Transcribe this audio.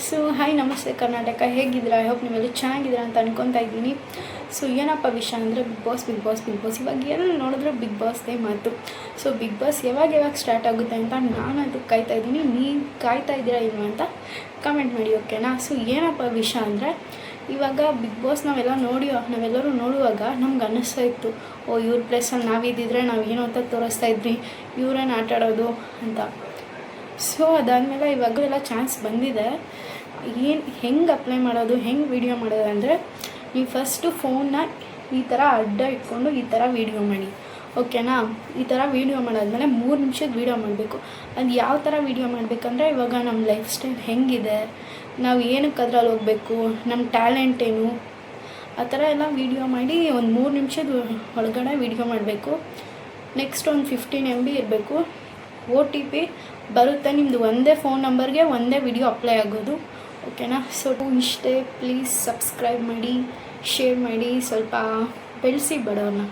So hi ನಮಸ್ತೆ ಕರ್ನಾಟಕ, ಹೇಗಿದ್ದೀರಾ? I hope ನೀವೆಲ್ಲ ಚೆನ್ನಾಗಿದ್ದೀರಾ ಅಂತ ಅನ್ಕೊತಾ ಇದ್ದೀನಿ. ಸೊ ಏನಪ್ಪ ವಿಷಯ ಅಂದರೆ ಬಿಗ್ ಬಾಸ್ ಇವಾಗ ಎಲ್ಲಿ ನೋಡಿದ್ರೆ ಬಿಗ್ ಬಾಸ್ದೇ ಮಾತು. ಸೊ ಬಿಗ್ ಬಾಸ್ ಯಾವಾಗ ಸ್ಟಾರ್ಟ್ ಆಗುತ್ತೆ ಅಂತ ನಾನು ಅದಕ್ಕೆ ಕಾಯ್ತಾ ಇದ್ದೀನಿ. ನೀವು ಕಾಯ್ತಾ ಇದ್ದೀರಾ ಇಲ್ವಾ ಅಂತ ಕಮೆಂಟ್ ಮಾಡಿ, ಓಕೆನಾ? ಸೊ ಏನಪ್ಪ ವಿಷಯ ಅಂದರೆ ಇವಾಗ ಬಿಗ್ ಬಾಸ್ ನಾವೆಲ್ಲರೂ ನೋಡುವಾಗ ನಮ್ಗೆ ಅನ್ನಿಸ್ತಾ ಇತ್ತು, ಇವ್ರ ಪ್ಲೇಸಲ್ಲಿ ನಾವಿದ್ದಿದ್ರೆ ನಾವು ಏನು ಅಂತ ತೋರಿಸ್ತಾ ಇದ್ವಿ, ಇವ್ರೇನು ಆಟ ಆಡೋದು ಅಂತ. ಸೊ ಅದಾದಮೇಲೆ ಇವಾಗೆಲ್ಲ ಚಾನ್ಸ್ ಬಂದಿದೆ. ಹೆಂಗೆ ಅಪ್ಲೈ ಮಾಡೋದು, ಹೆಂಗೆ ವೀಡಿಯೋ ಮಾಡೋದು ಅಂದರೆ, ನೀವು ಫಸ್ಟು ಫೋನ್ನ ಈ ಥರ ಅಡ್ಡ ಇಟ್ಕೊಂಡು ಈ ಥರ ವೀಡಿಯೋ ಮಾಡಿ, ಓಕೆನಾ? ಈ ಥರ ವೀಡಿಯೋ ಮಾಡಾದ್ಮೇಲೆ 3 ನಿಮಿಷದ ವೀಡಿಯೋ ಮಾಡಬೇಕು. ಅದು ಯಾವ ಥರ ವೀಡಿಯೋ ಮಾಡಬೇಕಂದ್ರೆ, ಇವಾಗ ನಮ್ಮ ಲೈಫ್ ಸ್ಟೈಲ್ ಹೆಂಗಿದೆ, ನಾವು ಏನಕ್ಕೆ ಅದ್ರಲ್ಲಿ ಹೋಗಬೇಕು, ನಮ್ಮ ಟ್ಯಾಲೆಂಟ್ ಏನು, ಆ ಥರ ಎಲ್ಲ ವೀಡಿಯೋ ಮಾಡಿ ಒಂದು 3 ನಿಮಿಷದ ಒಳಗಡೆ ವೀಡಿಯೋ ಮಾಡಬೇಕು. ನೆಕ್ಸ್ಟ್ ಒಂದು 15 MB ಇರಬೇಕು. OTP ಬರುತ್ತೆ, ನಿಮ್ಮದು ಒಂದೇ ಫೋನ್ ನಂಬರ್ಗೆ ಒಂದೇ ವಿಡಿಯೋ ಅಪ್ಲೈ ಆಗೋದು, ಓಕೆನಾ? ಸೊ ಇಷ್ಟೇ. ಪ್ಲೀಸ್ ಸಬ್ಸ್ಕ್ರೈಬ್ ಮಾಡಿ, ಶೇರ್ ಮಾಡಿ, ಸ್ವಲ್ಪ ಬೆಳೆಸಿ ಬಡವ್ರನ್ನ.